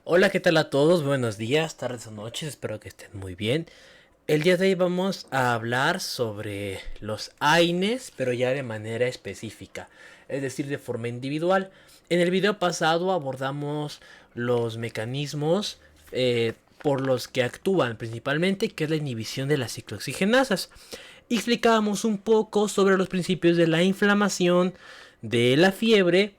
Hola, ¿qué tal a todos? Buenos días, tardes o noches, espero que estén muy bien. El día de hoy vamos a hablar sobre los AINES, pero ya de manera específica, es decir, de forma individual. En el video pasado abordamos los mecanismos por los que actúan principalmente, que es la inhibición de las ciclooxigenasas. Y explicábamos un poco sobre los principios de la inflamación, de la fiebre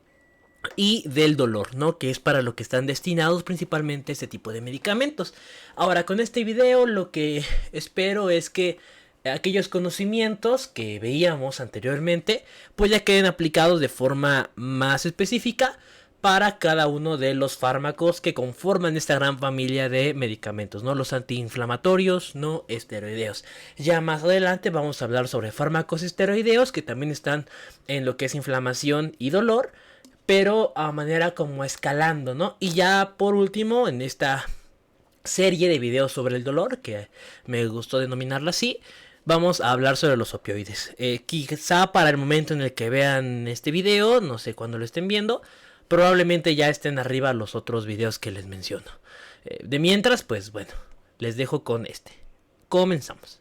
y del dolor, ¿no? Que es para lo que están destinados principalmente este tipo de medicamentos. Ahora, con este video lo que espero es que aquellos conocimientos que veíamos anteriormente pues ya queden aplicados de forma más específica para cada uno de los fármacos que conforman esta gran familia de medicamentos, ¿no? Los antiinflamatorios no esteroideos. Ya más adelante vamos a hablar sobre fármacos esteroideos que también están en lo que es inflamación y dolor, pero a manera como escalando, ¿no? Y ya por último, en esta serie de videos sobre el dolor, que me gustó denominarla así, vamos a hablar sobre los opioides. Quizá para el momento en el que vean este video, no sé cuándo lo estén viendo, probablemente ya estén arriba los otros videos que les menciono. De mientras, pues bueno, les dejo con este. Comenzamos.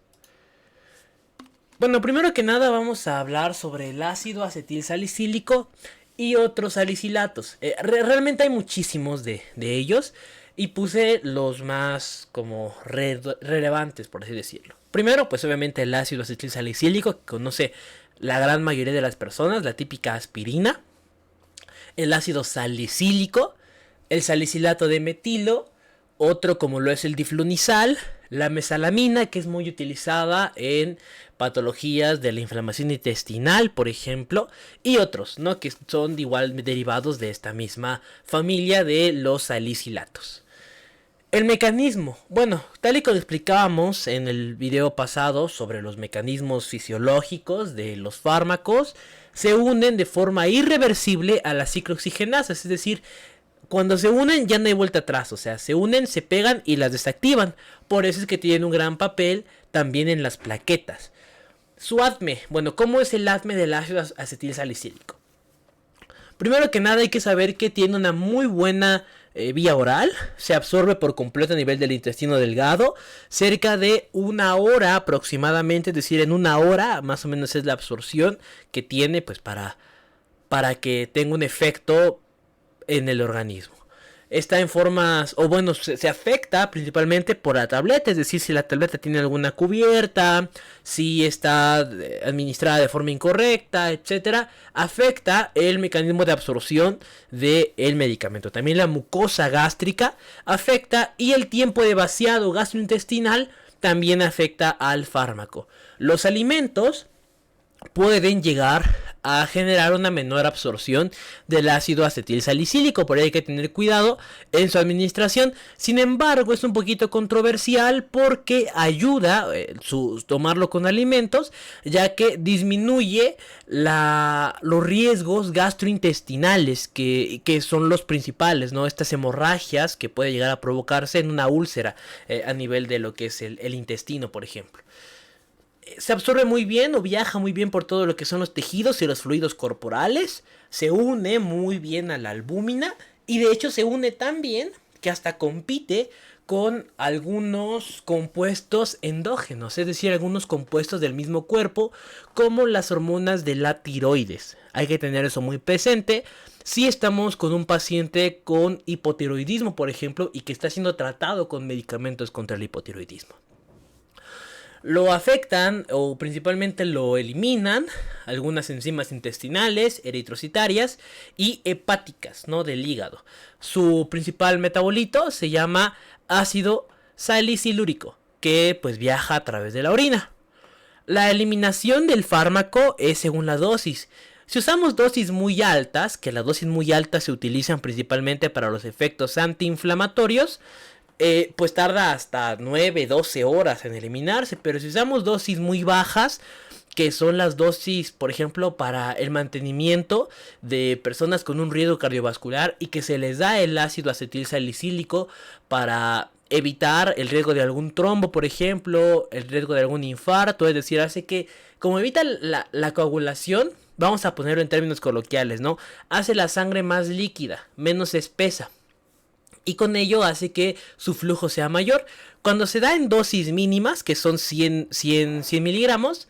Bueno, primero que nada vamos a hablar sobre el ácido acetil salicílico y otros salicilatos. Realmente hay muchísimos de ellos y puse los más como relevantes, por así decirlo. Primero, pues obviamente el ácido acetil salicílico, que conoce la gran mayoría de las personas, la típica aspirina. El ácido salicílico, el salicilato de metilo, otro como lo es el diflunisal, la mesalamina, que es muy utilizada en patologías de la inflamación intestinal, por ejemplo, y otros, ¿no? Que son igual derivados de esta misma familia de los salicilatos. El mecanismo, bueno, tal y como explicábamos en el video pasado sobre los mecanismos fisiológicos de los fármacos, se unen de forma irreversible a las ciclooxigenasas, es decir, cuando se unen ya no hay vuelta atrás, o sea, se unen, se pegan y las desactivan. Por eso es que tienen un gran papel también en las plaquetas. Su ADME, bueno, ¿cómo es el ADME del ácido acetil salicílico? Primero que nada hay que saber que tiene una muy buena vía oral, se absorbe por completo a nivel del intestino delgado, cerca de una hora aproximadamente, es decir, en una hora más o menos es la absorción que tiene pues para que tenga un efecto en el organismo. Está en formas, o bueno, se afecta principalmente por la tableta, es decir, si la tableta tiene alguna cubierta, si está administrada de forma incorrecta, etcétera, afecta el mecanismo de absorción del medicamento. También la mucosa gástrica afecta y el tiempo de vaciado gastrointestinal también afecta al fármaco. Los alimentos pueden llegar a generar una menor absorción del ácido acetil salicílico, por ahí hay que tener cuidado en su administración. Sin embargo, es un poquito controversial porque ayuda tomarlo con alimentos, ya que disminuye los riesgos gastrointestinales que son los principales, ¿no? Estas hemorragias que puede llegar a provocarse en una úlcera a nivel de lo que es el intestino, por ejemplo. Se absorbe muy bien o viaja muy bien por todo lo que son los tejidos y los fluidos corporales. Se une muy bien a la albúmina y de hecho se une tan bien que hasta compite con algunos compuestos endógenos, es decir, algunos compuestos del mismo cuerpo, como las hormonas de la tiroides. Hay que tener eso muy presente si estamos con un paciente con hipotiroidismo, por ejemplo, y que está siendo tratado con medicamentos contra el hipotiroidismo. Lo afectan o principalmente lo eliminan algunas enzimas intestinales, eritrocitarias y hepáticas, ¿no? Del hígado. Su principal metabolito se llama ácido salicilúrico, que pues viaja a través de la orina. La eliminación del fármaco es según la dosis. Si usamos dosis muy altas, que las dosis muy altas se utilizan principalmente para los efectos antiinflamatorios, pues tarda hasta 9, 12 horas en eliminarse. Pero si usamos dosis muy bajas, que son las dosis, por ejemplo, para el mantenimiento de personas con un riesgo cardiovascular y que se les da el ácido acetil salicílico para evitar el riesgo de algún trombo, por ejemplo, el riesgo de algún infarto, es decir, hace que, como evita la coagulación, vamos a ponerlo en términos coloquiales, ¿no? Hace la sangre más líquida, menos espesa. y con ello hace que su flujo sea mayor. Cuando se da en dosis mínimas, que son 100 miligramos,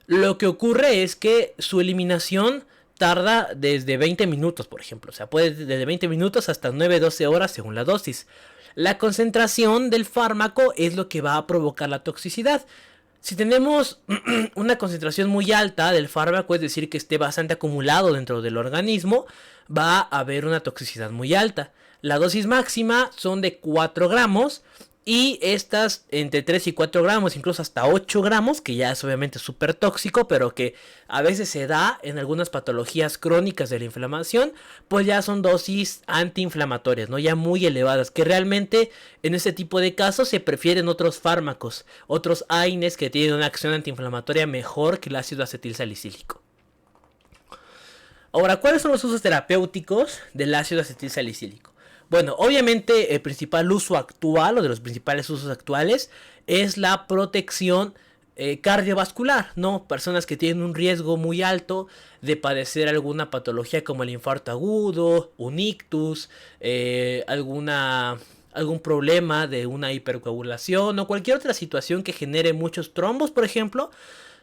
lo que ocurre es que su eliminación tarda desde 20 minutos, por ejemplo. O sea, puede desde 20 minutos hasta 9-12 horas según la dosis. La concentración del fármaco es lo que va a provocar la toxicidad. Si tenemos una concentración muy alta del fármaco, es decir, que esté bastante acumulado dentro del organismo, va a haber una toxicidad muy alta. La dosis máxima son de 4 gramos y estas entre 3 y 4 gramos, incluso hasta 8 gramos, que ya es obviamente súper tóxico, pero que a veces se da en algunas patologías crónicas de la inflamación, pues ya son dosis antiinflamatorias, ¿no? Ya muy elevadas, que realmente en ese tipo de casos se prefieren otros fármacos, otros AINES que tienen una acción antiinflamatoria mejor que el ácido acetilsalicílico. Ahora, ¿cuáles son los usos terapéuticos del ácido acetilsalicílico? Bueno, obviamente el principal uso actual, o de los principales usos actuales, es la protección cardiovascular, ¿no? Personas que tienen un riesgo muy alto de padecer alguna patología como el infarto agudo, un ictus, algún problema de una hipercoagulación o cualquier otra situación que genere muchos trombos, por ejemplo,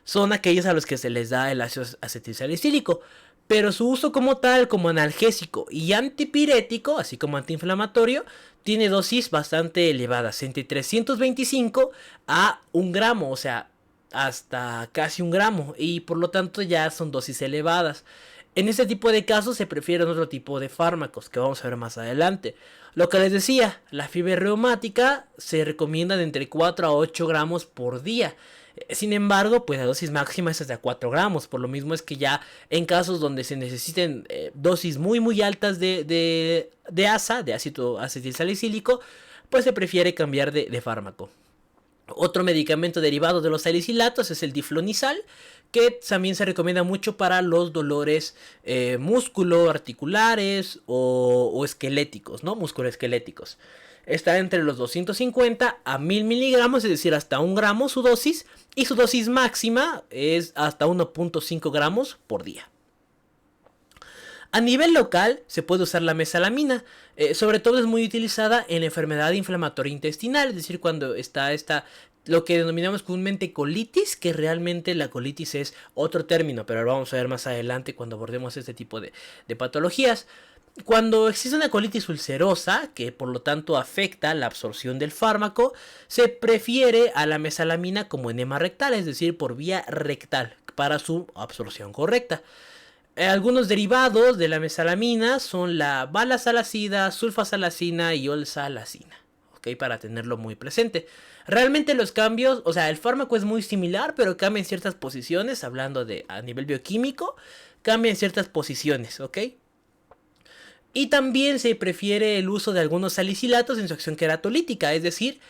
son aquellos a los que se les da el ácido acetilsalicílico. Pero su uso como tal, como analgésico y antipirético, así como antiinflamatorio, tiene dosis bastante elevadas, entre 325 a 1 gramo, o sea, hasta casi 1 gramo, y por lo tanto ya son dosis elevadas. En este tipo de casos se prefieren otro tipo de fármacos, que vamos a ver más adelante. Lo que les decía, la fiebre reumática se recomienda de entre 4 a 8 gramos por día. Sin embargo, pues la dosis máxima es hasta 4 gramos. Por lo mismo es que ya en casos donde se necesiten dosis muy altas de ASA, de ácido acetilsalicílico, pues se prefiere cambiar de fármaco. Otro medicamento derivado de los salicilatos es el diflunisal, que también se recomienda mucho para los dolores musculoarticulares o esqueléticos, ¿no? Musculoesqueléticos. Está entre los 250 a 1000 miligramos, es decir, hasta 1 gramo su dosis. Y su dosis máxima es hasta 1.5 gramos por día. A nivel local se puede usar la mesalamina, sobre todo es muy utilizada en la enfermedad inflamatoria intestinal, es decir, cuando está lo que denominamos comúnmente colitis, que realmente la colitis es otro término, pero lo vamos a ver más adelante cuando abordemos este tipo de patologías. Cuando existe una colitis ulcerosa, que por lo tanto afecta la absorción del fármaco, se prefiere a la mesalamina como enema rectal, es decir, por vía rectal, para su absorción correcta. Algunos derivados de la mesalamina son la valasalacida, sulfasalacina y olsalacina, ¿ok? Para tenerlo muy presente. Realmente los cambios, o sea, el fármaco es muy similar, pero cambia en ciertas posiciones, hablando de a nivel bioquímico, cambia en ciertas posiciones, ¿ok? Y también se prefiere el uso de algunos salicilatos en su acción queratolítica, es decir,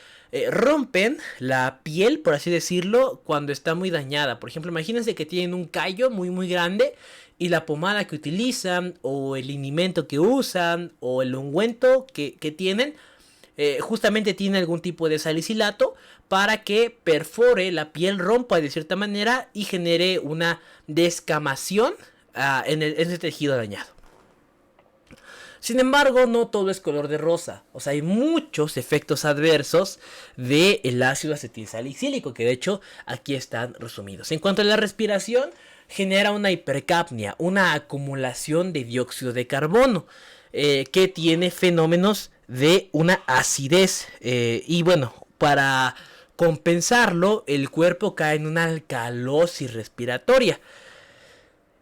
rompen la piel, por así decirlo, cuando está muy dañada. Por ejemplo, imagínense que tienen un callo muy grande y la pomada que utilizan, o el linimento que usan, o el ungüento que tienen, justamente tiene algún tipo de salicilato para que perfore la piel, rompa de cierta manera y genere una descamación en ese tejido dañado. Sin embargo, no todo es color de rosa. O sea, hay muchos efectos adversos del ácido acetilsalicílico, que de hecho aquí están resumidos. En cuanto a la respiración, genera una hipercapnia, una acumulación de dióxido de carbono, que tiene fenómenos de una acidez. Y bueno, para compensarlo, el cuerpo cae en una alcalosis respiratoria.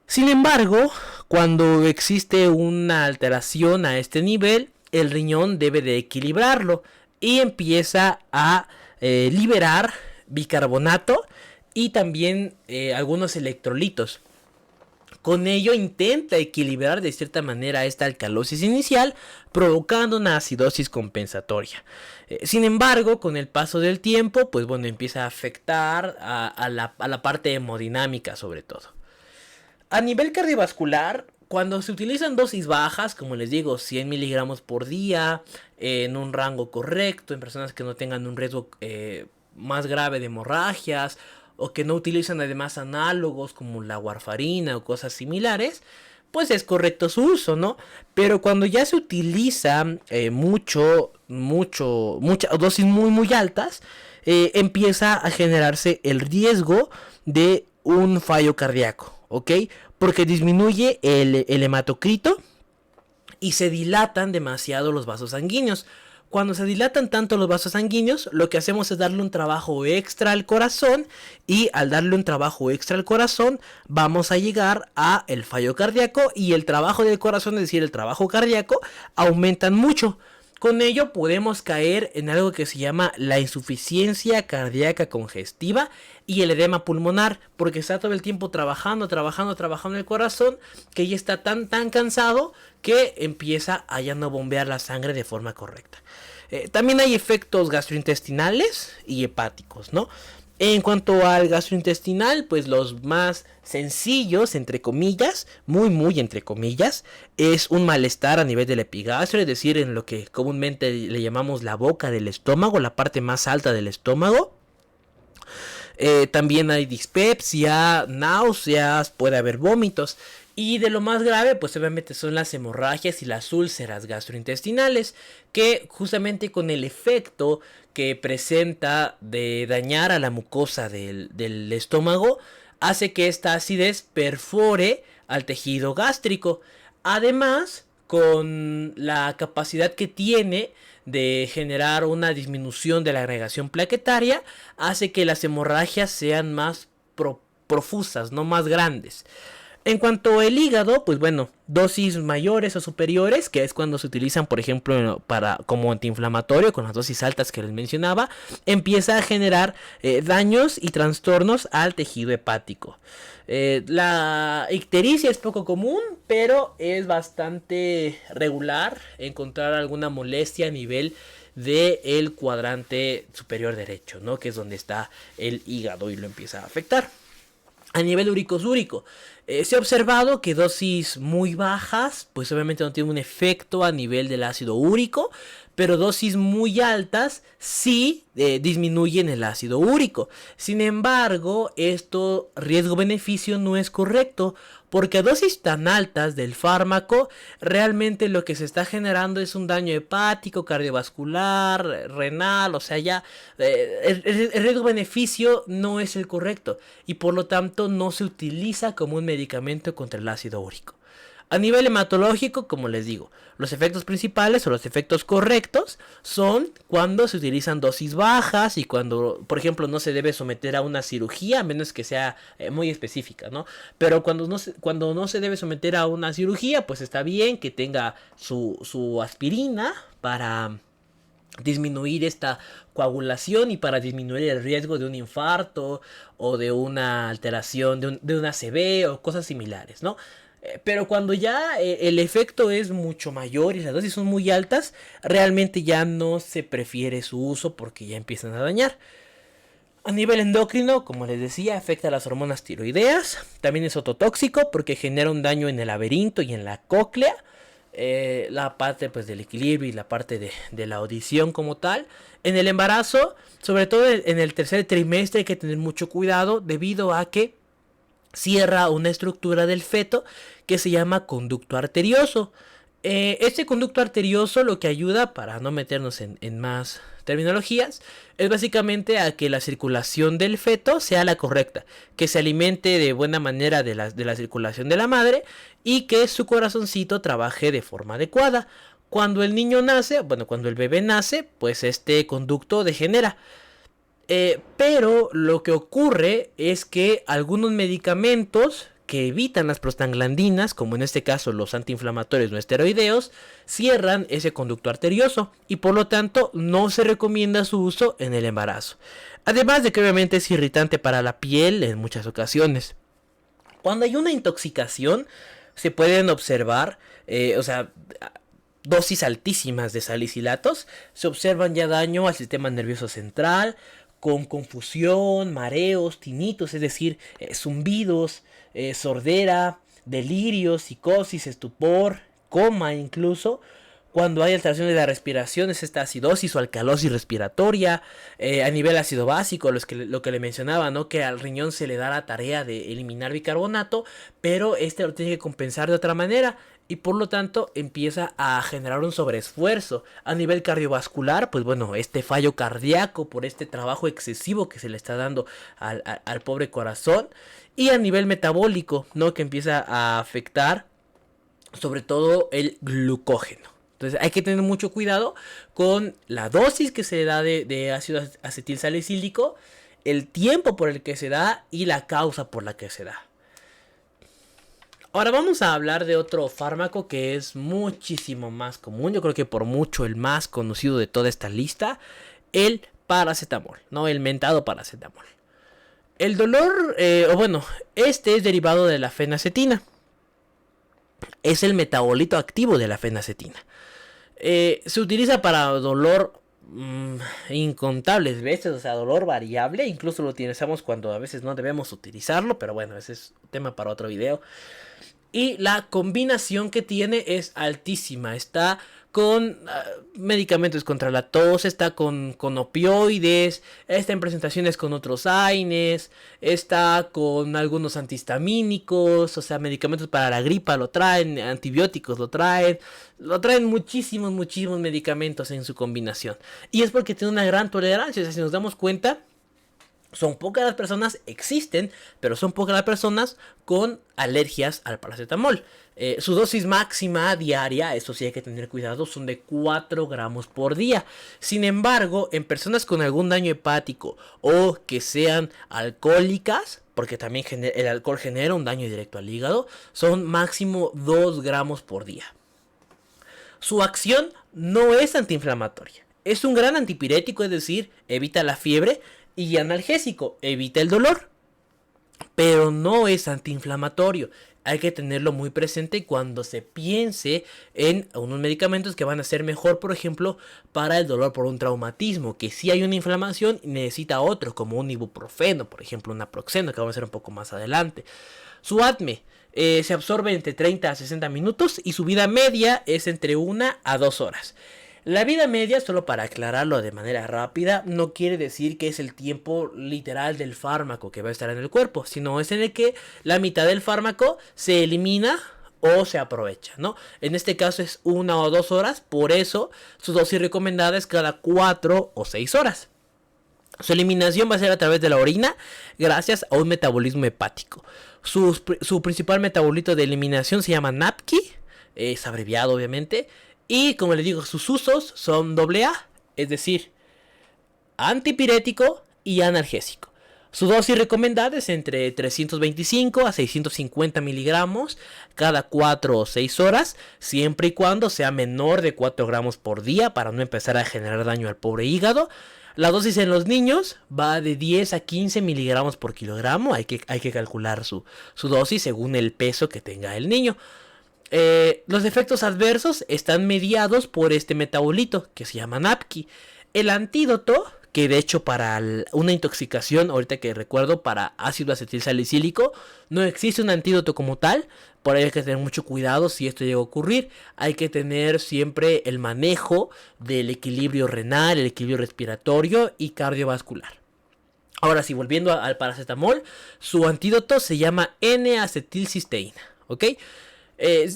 Sin embargo, cuando existe una alteración a este nivel, el riñón debe de equilibrarlo y empieza a liberar bicarbonato y también algunos electrolitos. Con ello intenta equilibrar de cierta manera esta alcalosis inicial, provocando una acidosis compensatoria. Sin embargo, con el paso del tiempo, pues bueno, empieza a afectar a la parte hemodinámica sobre todo. A nivel cardiovascular, cuando se utilizan dosis bajas, como les digo, 100 miligramos por día, en un rango correcto, en personas que no tengan un riesgo más grave de hemorragias, o que no utilizan además análogos como la warfarina o cosas similares, pues es correcto su uso, ¿no? Pero cuando ya se utiliza muchas dosis muy altas, empieza a generarse el riesgo de un fallo cardíaco, ¿ok? Porque disminuye el hematocrito y se dilatan demasiado los vasos sanguíneos. Cuando se dilatan tanto los vasos sanguíneos, lo que hacemos es darle un trabajo extra al corazón, y al darle un trabajo extra al corazón vamos a llegar a el fallo cardíaco, y el trabajo del corazón, es decir, el trabajo cardíaco, aumentan mucho. Con ello podemos caer en algo que se llama la insuficiencia cardíaca congestiva y el edema pulmonar, porque está todo el tiempo trabajando el corazón, que ya está tan cansado que empieza a ya no bombear la sangre de forma correcta. También hay efectos gastrointestinales y hepáticos, ¿no? En cuanto al gastrointestinal, pues los más sencillos, entre comillas, muy entre comillas, es un malestar a nivel del epigastrio, es decir, en lo que comúnmente le llamamos la boca del estómago, la parte más alta del estómago. También hay dispepsia, náuseas, puede haber vómitos. Y de lo más grave, pues obviamente son las hemorragias y las úlceras gastrointestinales, que justamente con el efecto que presenta de dañar a la mucosa del estómago, hace que esta acidez perfore al tejido gástrico. Además, con la capacidad que tiene de generar una disminución de la agregación plaquetaria, hace que las hemorragias sean más profusas, no más grandes. En cuanto al hígado, pues bueno, dosis mayores o superiores, que es cuando se utilizan, por ejemplo, como antiinflamatorio, con las dosis altas que les mencionaba, empieza a generar daños y trastornos al tejido hepático. La ictericia es poco común, pero es bastante regular encontrar alguna molestia a nivel del cuadrante superior derecho, ¿no? Que es donde está el hígado y lo empieza a afectar. A nivel úrico-súrico, se ha observado que dosis muy bajas, pues obviamente no tienen un efecto a nivel del ácido úrico, pero dosis muy altas sí disminuyen el ácido úrico. Sin embargo, esto riesgo-beneficio no es correcto, porque a dosis tan altas del fármaco, realmente lo que se está generando es un daño hepático, cardiovascular, renal, o sea, ya el riesgo-beneficio no es el correcto, y por lo tanto no se utiliza como un medicamento contra el ácido úrico. A nivel hematológico, como les digo, los efectos principales o los efectos correctos son cuando se utilizan dosis bajas y cuando, por ejemplo, no se debe someter a una cirugía, a menos que sea muy específica, ¿no? Pero cuando no se debe someter a una cirugía, pues está bien que tenga su aspirina para disminuir esta coagulación y para disminuir el riesgo de un infarto o de una alteración, de una ACV o cosas similares, ¿no? Pero cuando ya el efecto es mucho mayor y las dosis son muy altas, realmente ya no se prefiere su uso porque ya empiezan a dañar. A nivel endocrino, como les decía, afecta a las hormonas tiroideas. También es ototóxico porque genera un daño en el laberinto y en la cóclea. La parte pues del equilibrio y la parte de la audición como tal. En el embarazo, sobre todo en el tercer trimestre, hay que tener mucho cuidado debido a que cierra una estructura del feto que se llama conducto arterioso. Este conducto arterioso lo que ayuda, para no meternos en más terminologías, es básicamente a que la circulación del feto sea la correcta, que se alimente de buena manera de la circulación de la madre y que su corazoncito trabaje de forma adecuada. Cuando el niño nace, bueno, cuando el bebé nace, pues este conducto degenera. Pero lo que ocurre es que algunos medicamentos que evitan las prostaglandinas, como en este caso los antiinflamatorios no esteroideos, cierran ese conducto arterioso y por lo tanto no se recomienda su uso en el embarazo. Además de que obviamente es irritante para la piel en muchas ocasiones. Cuando hay una intoxicación se pueden observar, dosis altísimas de salicilatos, se observan ya daño al sistema nervioso central, con confusión, mareos, tinitos, es decir, zumbidos, sordera, delirio, psicosis, estupor, coma incluso, Cuando hay alteraciones de la respiración es esta acidosis o alcalosis respiratoria. A nivel ácido básico, lo que le mencionaba, ¿no? Que al riñón se le da la tarea de eliminar bicarbonato, pero este lo tiene que compensar de otra manera. Y por lo tanto empieza a generar un sobreesfuerzo. A nivel cardiovascular, pues bueno, este fallo cardíaco por este trabajo excesivo que se le está dando al pobre corazón. Y a nivel metabólico, ¿no? Que empieza a afectar sobre todo el glucógeno. Entonces hay que tener mucho cuidado con la dosis que se da de ácido acetil salicílico, el tiempo por el que se da y la causa por la que se da. Ahora vamos a hablar de otro fármaco que es muchísimo más común, yo creo que por mucho el más conocido de toda esta lista, el paracetamol, ¿no? El mentado paracetamol. El dolor, este es derivado de la fenacetina. Es el metabolito activo de la fenacetina. Se utiliza para dolor incontables veces, o sea, dolor variable. Incluso lo utilizamos cuando a veces no debemos utilizarlo, pero bueno, ese es tema para otro video. Y la combinación que tiene es altísima. Está con medicamentos contra la tos, está con opioides, está en presentaciones con otros AINES, está con algunos antihistamínicos, o sea, medicamentos para la gripa lo traen, antibióticos lo traen muchísimos medicamentos en su combinación. Y es porque tiene una gran tolerancia, o sea, si nos damos cuenta, son pocas las personas, existen, pero son pocas las personas con alergias al paracetamol. Su dosis máxima diaria, eso sí hay que tener cuidado, son de 4 gramos por día. Sin embargo, en personas con algún daño hepático o que sean alcohólicas, porque también el alcohol genera un daño directo al hígado, son máximo 2 gramos por día. Su acción no es antiinflamatoria. Es un gran antipirético, es decir, evita la fiebre, y analgésico, evita el dolor, pero no es antiinflamatorio. Hay que tenerlo muy presente cuando se piense en unos medicamentos que van a ser mejor, por ejemplo, para el dolor por un traumatismo, que si hay una inflamación necesita otro, como un ibuprofeno, por ejemplo, un naproxeno, que vamos a ver un poco más adelante. Su ATME se absorbe entre 30 a 60 minutos y su vida media es entre 1 a 2 horas. La vida media, solo para aclararlo de manera rápida, no quiere decir que es el tiempo literal del fármaco que va a estar en el cuerpo, sino es en el que la mitad del fármaco se elimina o se aprovecha, ¿no? En este caso es 1 o 2 horas, por eso su dosis recomendada es cada 4 o 6 horas. Su eliminación va a ser a través de la orina, gracias a un metabolismo hepático. Su principal metabolito de eliminación se llama NAPQI, es abreviado obviamente. Y como les digo, sus usos son AA, es decir, antipirético y analgésico. Su dosis recomendada es entre 325 a 650 miligramos cada 4 o 6 horas, siempre y cuando sea menor de 4 gramos por día para no empezar a generar daño al pobre hígado. La dosis en los niños va de 10 a 15 miligramos por kilogramo, hay que calcular su dosis según el peso que tenga el niño. Los efectos adversos están mediados por este metabolito que se llama NAPQI. El antídoto, que de hecho para una intoxicación, ahorita que recuerdo, para ácido acetil salicílico, no existe un antídoto como tal. Por ahí hay que tener mucho cuidado si esto llega a ocurrir. Hay que tener siempre el manejo del equilibrio renal, el equilibrio respiratorio y cardiovascular. Ahora sí, volviendo al paracetamol, su antídoto se llama N-acetilcisteína, ¿ok?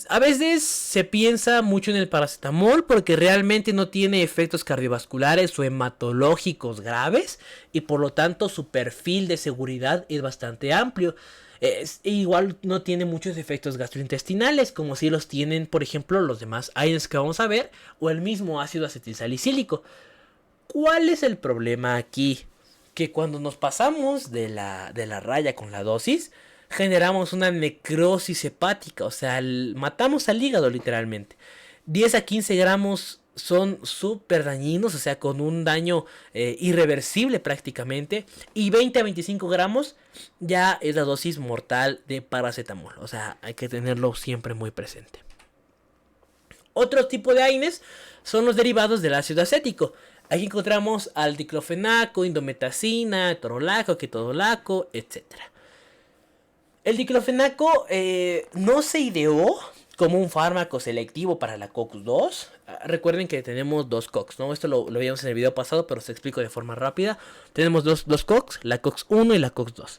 A veces se piensa mucho en el paracetamol porque realmente no tiene efectos cardiovasculares o hematológicos graves y por lo tanto su perfil de seguridad es bastante amplio. Igual no tiene muchos efectos gastrointestinales como si los tienen, por ejemplo, los demás AINES que vamos a ver o el mismo ácido acetilsalicílico. ¿Cuál es el problema aquí? Que cuando nos pasamos de la raya con la dosis, generamos una necrosis hepática, o sea, matamos al hígado literalmente. 10 a 15 gramos son súper dañinos, o sea, con un daño irreversible prácticamente. Y 20 a 25 gramos ya es la dosis mortal de paracetamol, o sea, hay que tenerlo siempre muy presente. Otro tipo de AINES son los derivados del ácido acético. Aquí encontramos al diclofenaco, indometacina, torolaco, ketodolaco, etc. El diclofenaco no se ideó como un fármaco selectivo para la COX-2. Recuerden que tenemos dos COX, ¿no? Esto lo vimos en el video pasado, pero se explico de forma rápida. Tenemos dos COX, la COX-1 y la COX-2.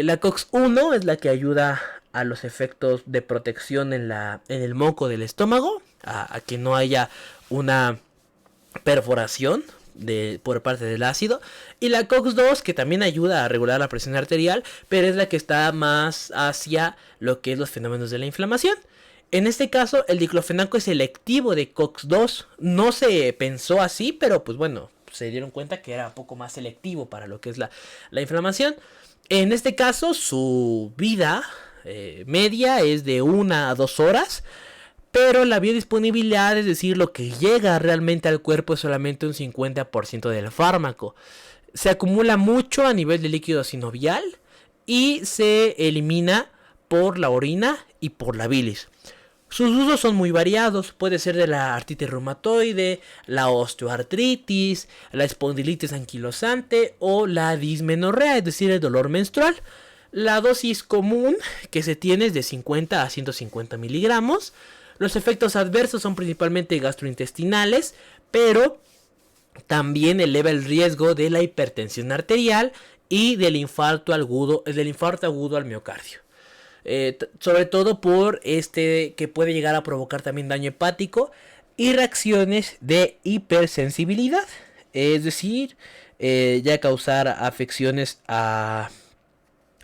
La COX-1 es la que ayuda a los efectos de protección en el moco del estómago, a que no haya una perforación por parte del ácido. Y la COX-2, que también ayuda a regular la presión arterial, pero es la que está más hacia lo que es los fenómenos de la inflamación. En este caso, el diclofenaco es selectivo de COX-2. No se pensó así, pero pues bueno, se dieron cuenta que era un poco más selectivo para lo que es la inflamación. En este caso, su vida media es de 1 a 2 horas. Pero la biodisponibilidad, es decir, lo que llega realmente al cuerpo, es solamente un 50% del fármaco. Se acumula mucho a nivel de líquido sinovial y se elimina por la orina y por la bilis. Sus usos son muy variados, puede ser de la artritis reumatoide, la osteoartritis, la espondilitis anquilosante o la dismenorrea, es decir, el dolor menstrual. La dosis común que se tiene es de 50 a 150 miligramos. Los efectos adversos son principalmente gastrointestinales, pero también eleva el riesgo de la hipertensión arterial y del infarto agudo al miocardio. Sobre todo por que puede llegar a provocar también daño hepático y reacciones de hipersensibilidad, es decir, ya causar afecciones a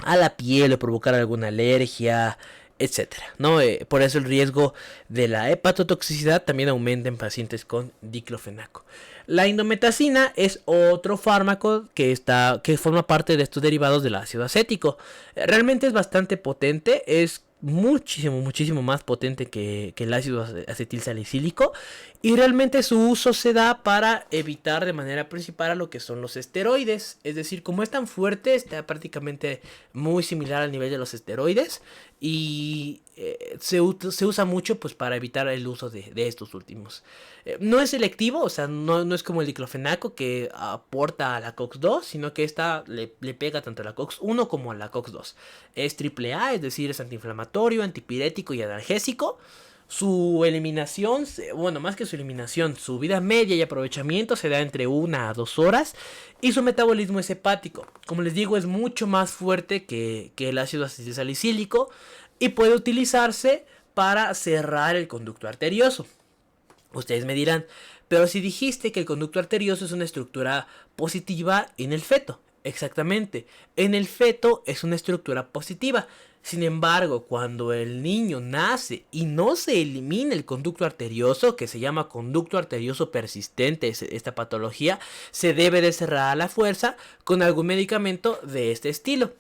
la piel o provocar alguna alergia, etcétera, ¿no? Por eso el riesgo de la hepatotoxicidad también aumenta en pacientes con diclofenaco. La indometacina es otro fármaco que forma parte de estos derivados del ácido acético. Realmente es bastante potente, es muchísimo más potente que el ácido acetilsalicílico, y realmente su uso se da para evitar de manera principal a lo que son los esteroides. Es decir, como es tan fuerte, está prácticamente muy similar al nivel de los esteroides, y se usa mucho pues para evitar el uso de estos últimos. No es selectivo, o sea, no es como el diclofenaco que aporta a la COX-2, sino que esta le pega tanto a la COX-1 como a la COX-2. Es AAA, es decir, es antiinflamatorio, antipirético y analgésico. Su eliminación, bueno, más que su eliminación, su vida media y aprovechamiento se da entre 1 a 2 horas. Y su metabolismo es hepático. Como les digo, es mucho más fuerte que el ácido acetilsalicílico y puede utilizarse para cerrar el conducto arterioso. Ustedes me dirán, pero si dijiste que el conducto arterioso es una estructura positiva en el feto. Exactamente, en el feto es una estructura positiva. Sin embargo, cuando el niño nace y no se elimina el conducto arterioso, que se llama conducto arterioso persistente, esta patología, se debe de cerrar a la fuerza con algún medicamento de este estilo.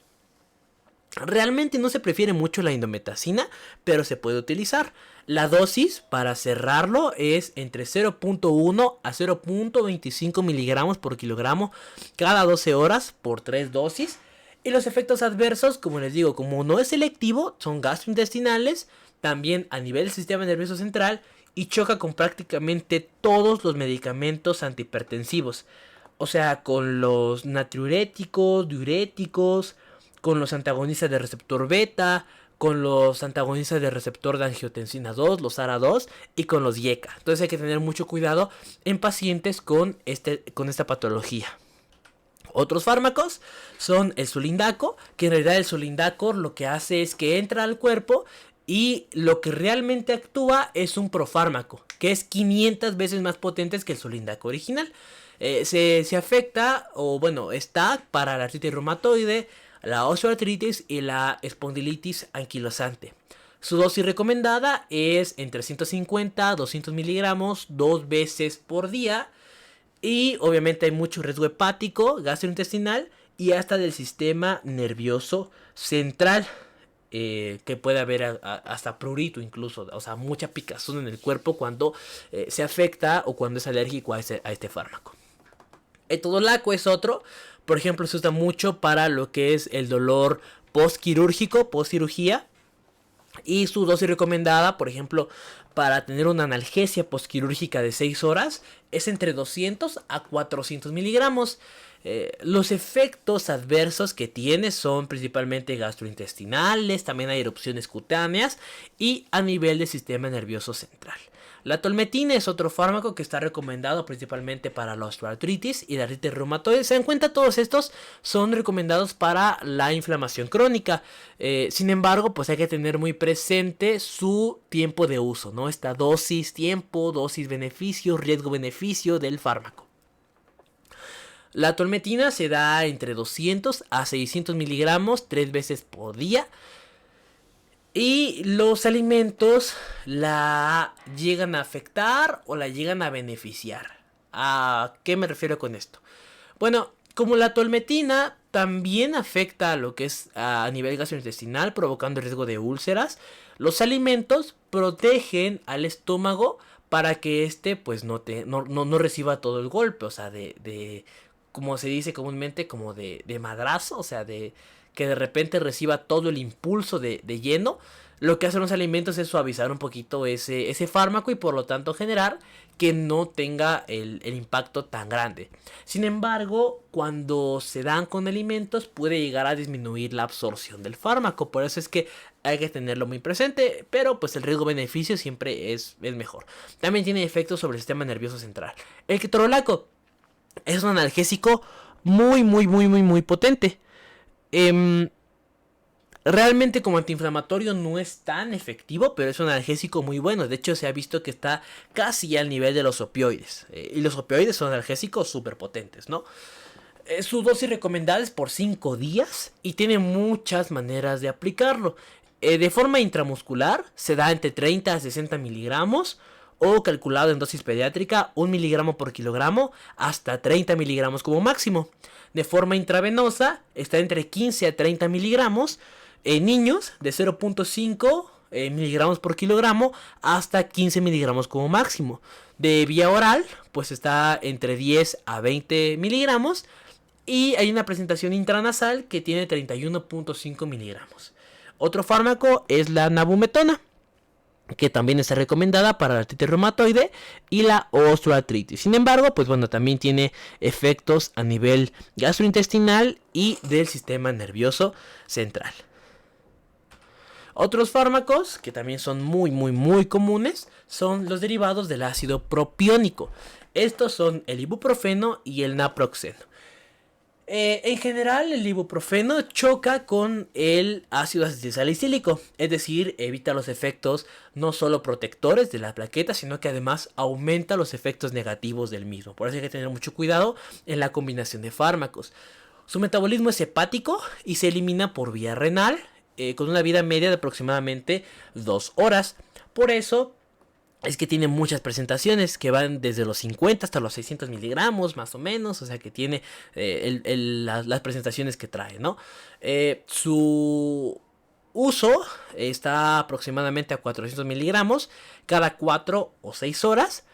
Realmente no se prefiere mucho la indometacina, pero se puede utilizar. La dosis para cerrarlo es entre 0.1 a 0.25 miligramos por kilogramo cada 12 horas por 3 dosis. Y los efectos adversos, como les digo, como no es selectivo, son gastrointestinales, también a nivel del sistema nervioso central, y choca con prácticamente todos los medicamentos antihipertensivos. O sea, con los natriuréticos, diuréticos, con los antagonistas de receptor beta, con los antagonistas de receptor de angiotensina 2, los ARA2, y con los IECA. Entonces hay que tener mucho cuidado en pacientes con esta patología. Otros fármacos son el sulindaco, que en realidad el sulindaco lo que hace es que entra al cuerpo y lo que realmente actúa es un profármaco, que es 500 veces más potente que el sulindaco original. Se afecta, o bueno, está para la artritis reumatoide, la osteoartritis y la espondilitis anquilosante. Su dosis recomendada es entre 150 a 200 miligramos 2 veces por día. Y obviamente hay mucho riesgo hepático, gastrointestinal y hasta del sistema nervioso central. Que puede haber hasta prurito incluso, o sea, mucha picazón en el cuerpo cuando se afecta o cuando es alérgico a este fármaco. Etodolaco es otro, por ejemplo, se usa mucho para lo que es el dolor postquirúrgico, postcirugía. Y su dosis recomendada, por ejemplo, para tener una analgesia postquirúrgica de 6 horas es entre 200 a 400 miligramos. Los efectos adversos que tiene son principalmente gastrointestinales, también hay erupciones cutáneas y a nivel del sistema nervioso central. La tolmetina es otro fármaco que está recomendado principalmente para la osteoartritis y la artritis reumatoide. Se dan cuenta, todos estos son recomendados para la inflamación crónica. Sin embargo, pues hay que tener muy presente su tiempo de uso, ¿no? Esta dosis, tiempo, dosis, beneficio, riesgo-beneficio del fármaco. La tolmetina se da entre 200 a 600 miligramos 3 veces por día. Y los alimentos la llegan a afectar o la llegan a beneficiar. ¿A qué me refiero con esto? Bueno, como la tolmetina también afecta a lo que es a nivel gastrointestinal, provocando riesgo de úlceras, los alimentos protegen al estómago para que éste pues no reciba todo el golpe, o sea, como se dice comúnmente, como de madrazo, o sea, de que de repente reciba todo el impulso de lleno. Lo que hacen los alimentos es suavizar un poquito ese fármaco y por lo tanto generar que no tenga el impacto tan grande. Sin embargo, cuando se dan con alimentos puede llegar a disminuir la absorción del fármaco. Por eso es que hay que tenerlo muy presente, pero pues el riesgo-beneficio siempre es mejor. También tiene efectos sobre el sistema nervioso central. El ketorolaco es un analgésico muy potente. Realmente como antiinflamatorio no es tan efectivo, pero es un analgésico muy bueno. De hecho se ha visto que está casi al nivel de los opioides. Y los opioides son analgésicos súper potentes, ¿no? Su dosis recomendada es por 5 días y tiene muchas maneras de aplicarlo. De forma intramuscular se da entre 30 a 60 miligramos. O calculado en dosis pediátrica, 1 miligramo por kilogramo hasta 30 miligramos como máximo. De forma intravenosa está entre 15 a 30 miligramos. En niños de 0.5 miligramos por kilogramo hasta 15 miligramos como máximo. De vía oral pues está entre 10 a 20 miligramos. Y hay una presentación intranasal que tiene 31.5 miligramos. Otro fármaco es la nabumetona, que también está recomendada para la artritis reumatoide y la osteoartritis. Sin embargo, pues bueno, también tiene efectos a nivel gastrointestinal y del sistema nervioso central. Otros fármacos que también son muy comunes son los derivados del ácido propiónico. Estos son el ibuprofeno y el naproxeno. En general, el ibuprofeno choca con el ácido acetilsalicílico, es decir, evita los efectos no solo protectores de la plaqueta, sino que además aumenta los efectos negativos del mismo. Por eso hay que tener mucho cuidado en la combinación de fármacos. Su metabolismo es hepático y se elimina por vía renal, con una vida media de aproximadamente 2 horas. Por eso es que tiene muchas presentaciones que van desde los 50 hasta los 600 miligramos más o menos. O sea que tiene las presentaciones que trae, ¿no? Su uso está aproximadamente a 400 miligramos cada 4 o 6 horas.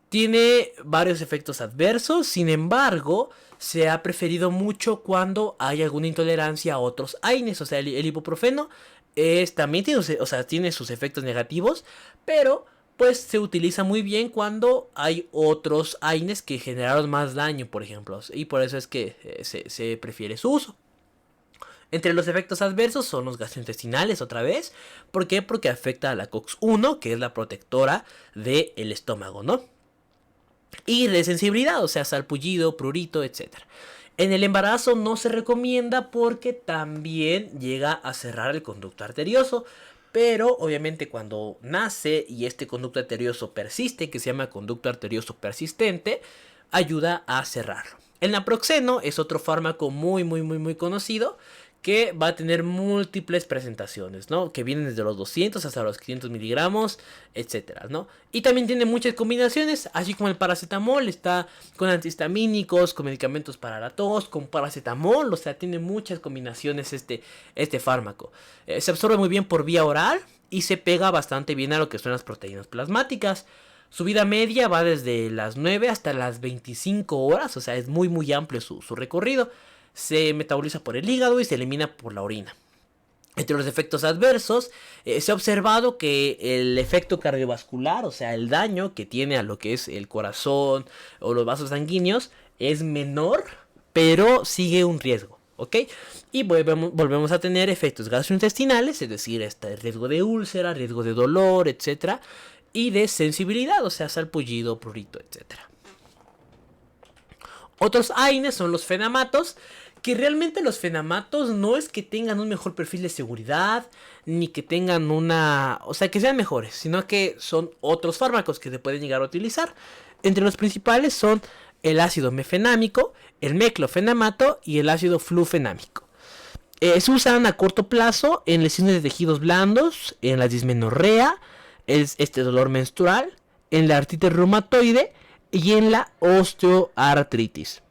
Tiene varios efectos adversos, sin embargo, se ha preferido mucho cuando hay alguna intolerancia a otros AINES. O sea, el ibuprofeno también tiene sus efectos negativos, pero pues se utiliza muy bien cuando hay otros AINES que generaron más daño, por ejemplo. Y por eso es que se prefiere su uso. Entre los efectos adversos son los gastrointestinales otra vez. ¿Por qué? Porque afecta a la COX-1, que es la protectora del estómago, ¿no? Y de sensibilidad, o sea, salpullido, prurito, etc. En el embarazo no se recomienda porque también llega a cerrar el conducto arterioso. Pero obviamente cuando nace y este conducto arterioso persiste, que se llama conducto arterioso persistente, ayuda a cerrarlo. El naproxeno es otro fármaco muy conocido que va a tener múltiples presentaciones, ¿no? Que vienen desde los 200 hasta los 500 miligramos, etcétera, ¿no? Y también tiene muchas combinaciones, así como el paracetamol, está con antihistamínicos, con medicamentos para la tos, con paracetamol, o sea, tiene muchas combinaciones este fármaco. Se absorbe muy bien por vía oral y se pega bastante bien a lo que son las proteínas plasmáticas. Su vida media va desde las 9 hasta las 25 horas, o sea, es muy amplio su recorrido. Se metaboliza por el hígado y se elimina por la orina. Entre los efectos adversos, se ha observado que el efecto cardiovascular, o sea, el daño que tiene a lo que es el corazón o los vasos sanguíneos, es menor, pero sigue un riesgo, ¿ok? Y volvemos a tener efectos gastrointestinales, es decir, este riesgo de úlcera, riesgo de dolor, etcétera, y de sensibilidad, o sea, salpullido, prurito, etcétera. Otros AINES son los fenamatos, que realmente los fenamatos no es que tengan un mejor perfil de seguridad, ni que tengan una... o sea, que sean mejores, sino que son otros fármacos que se pueden llegar a utilizar. Entre los principales son el ácido mefenámico, el meclofenamato y el ácido flufenámico. Se usan a corto plazo en lesiones de tejidos blandos, en la dismenorrea, este dolor menstrual, en la artritis reumatoide y en la osteoartritis.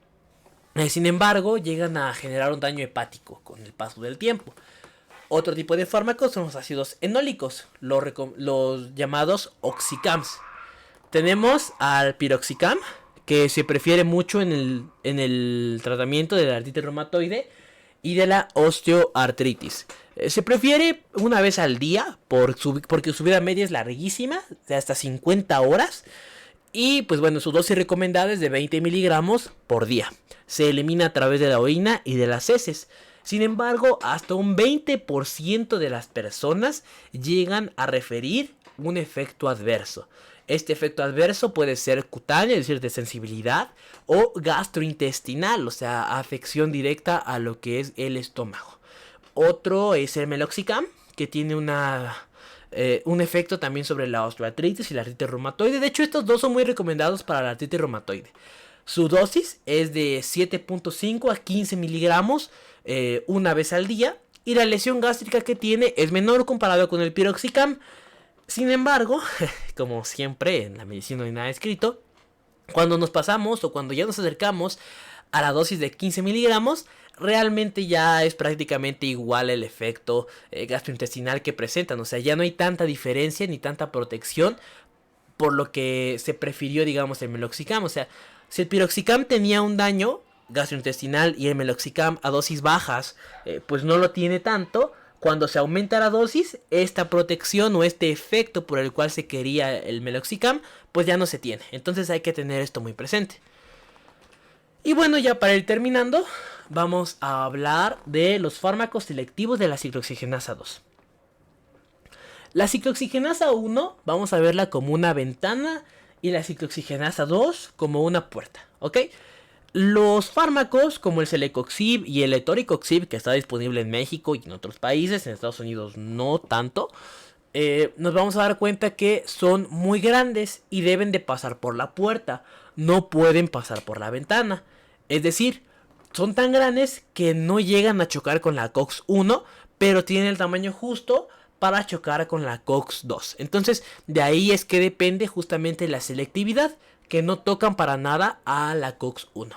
Sin embargo, llegan a generar un daño hepático con el paso del tiempo. Otro tipo de fármacos son los ácidos enólicos, los llamados oxicams. Tenemos al piroxicam, que se prefiere mucho en el tratamiento de la artritis reumatoide y de la osteoartritis. Se prefiere una vez al día porque su vida media es larguísima, de hasta 50 horas. Y pues bueno, su dosis recomendada es de 20 miligramos por día. Se elimina a través de la orina y de las heces. Sin embargo, hasta un 20% de las personas llegan a referir un efecto adverso. Este efecto adverso puede ser cutáneo, es decir, de sensibilidad, o gastrointestinal, o sea, afección directa a lo que es el estómago. Otro es el meloxicam, que tiene un efecto también sobre la osteoartritis y la artritis reumatoide. De hecho, estos dos son muy recomendados para la artritis reumatoide. Su dosis es de 7.5 a 15 miligramos una vez al día. Y la lesión gástrica que tiene es menor comparado con el piroxicam. Sin embargo, como siempre en la medicina no hay nada escrito, cuando nos pasamos o cuando ya nos acercamos a la dosis de 15 miligramos, realmente ya es prácticamente igual el efecto gastrointestinal que presentan. O sea, ya no hay tanta diferencia ni tanta protección, por lo que se prefirió, digamos, el meloxicam. O sea, si el piroxicam tenía un daño gastrointestinal y el meloxicam a dosis bajas, pues no lo tiene tanto. Cuando se aumenta la dosis, esta protección o este efecto por el cual se quería el meloxicam, pues ya no se tiene. Entonces hay que tener esto muy presente. Y bueno, ya para ir terminando, vamos a hablar de los fármacos selectivos de la ciclooxigenasa 2. La ciclooxigenasa 1 vamos a verla como una ventana y la ciclooxigenasa 2 como una puerta, ¿ok? Los fármacos como el celecoxib y el etoricoxib, que está disponible en México y en otros países, en Estados Unidos no tanto, nos vamos a dar cuenta que son muy grandes y deben de pasar por la puerta, no pueden pasar por la ventana. Es decir, son tan grandes que no llegan a chocar con la COX-1, pero tienen el tamaño justo para chocar con la COX-2. Entonces, de ahí es que depende justamente la selectividad, que no tocan para nada a la COX-1.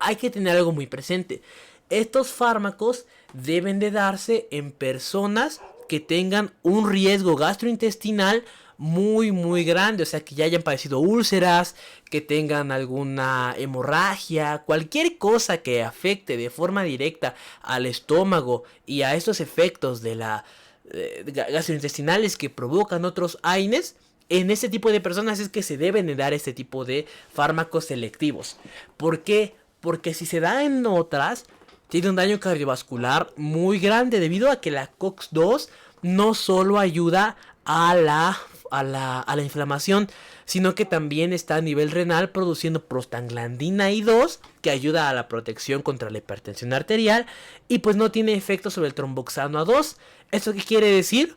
Hay que tener algo muy presente. Estos fármacos deben de darse en personas que tengan un riesgo gastrointestinal muy grande, o sea, que ya hayan padecido úlceras, que tengan alguna hemorragia, cualquier cosa que afecte de forma directa al estómago y a estos efectos de la gastrointestinales que provocan otros AINES. En este tipo de personas es que se deben de dar este tipo de fármacos selectivos. ¿Por qué? Porque si se da en otras, tiene un daño cardiovascular muy grande debido a que la COX-2 no solo ayuda a la inflamación, sino que también está a nivel renal produciendo prostaglandina I2, que ayuda a la protección contra la hipertensión arterial, y pues no tiene efecto sobre el tromboxano A2. ¿Esto qué quiere decir?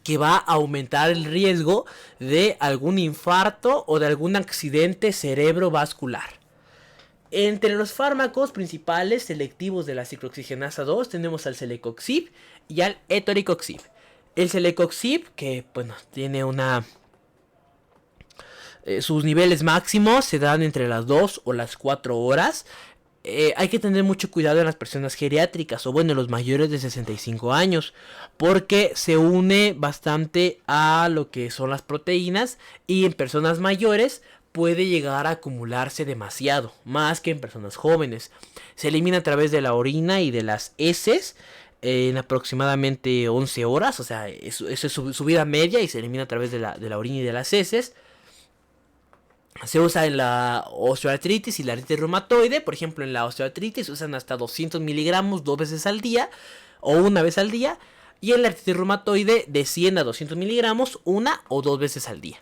Que va a aumentar el riesgo de algún infarto o de algún accidente cerebrovascular. Entre los fármacos principales selectivos de la ciclooxigenasa 2 tenemos al celecoxib y al etoricoxib. El celecoxib, que bueno, tiene sus niveles máximos se dan entre las 2 o las 4 horas. Hay que tener mucho cuidado en las personas geriátricas o bueno, los mayores de 65 años, porque se une bastante a lo que son las proteínas y en personas mayores puede llegar a acumularse demasiado, más que en personas jóvenes. Se elimina a través de la orina y de las heces. en aproximadamente 11 horas, o sea, eso es su vida media y se elimina a través de la orina y de las heces. Se usa en la osteoartritis y la artritis reumatoide. Por ejemplo, en la osteoartritis usan hasta 200 miligramos 2 veces al día o 1 vez al día. Y en la artritis reumatoide de 100 a 200 miligramos 1 o 2 veces al día.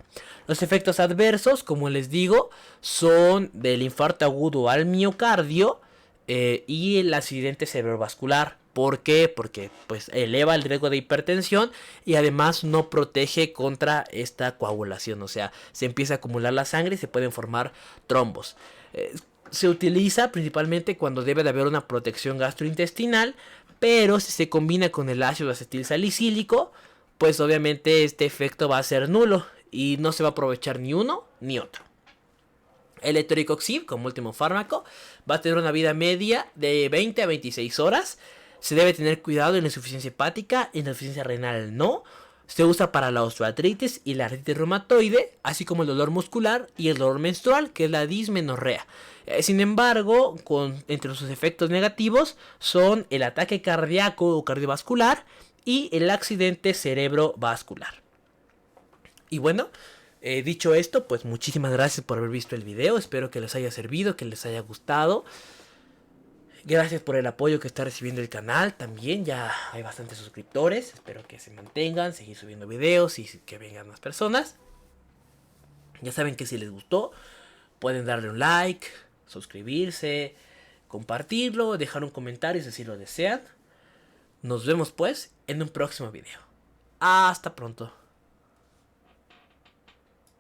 Los efectos adversos, como les digo, son del infarto agudo al miocardio y el accidente cerebrovascular. ¿Por qué? Porque pues eleva el riesgo de hipertensión y además no protege contra esta coagulación. O sea, se empieza a acumular la sangre y se pueden formar trombos. Se utiliza principalmente cuando debe de haber una protección gastrointestinal, pero si se combina con el ácido acetil salicílico, pues obviamente este efecto va a ser nulo y no se va a aprovechar ni uno ni otro. El etoricoxib, como último fármaco, va a tener una vida media de 20 a 26 horas. Se debe tener cuidado en la insuficiencia hepática, en la insuficiencia renal no. Se usa para la osteoartritis y la artritis reumatoide, así como el dolor muscular y el dolor menstrual, que es la dismenorrea. Sin embargo, entre sus efectos negativos son el ataque cardíaco o cardiovascular y el accidente cerebrovascular. Y bueno, dicho esto, pues muchísimas gracias por haber visto el video. Espero que les haya servido, que les haya gustado. Gracias por el apoyo que está recibiendo el canal. También ya hay bastantes suscriptores. Espero que se mantengan, seguir subiendo videos y que vengan más personas. Ya saben que si les gustó, pueden darle un like, suscribirse, compartirlo, dejar un comentario si así lo desean. Nos vemos pues en un próximo video. Hasta pronto.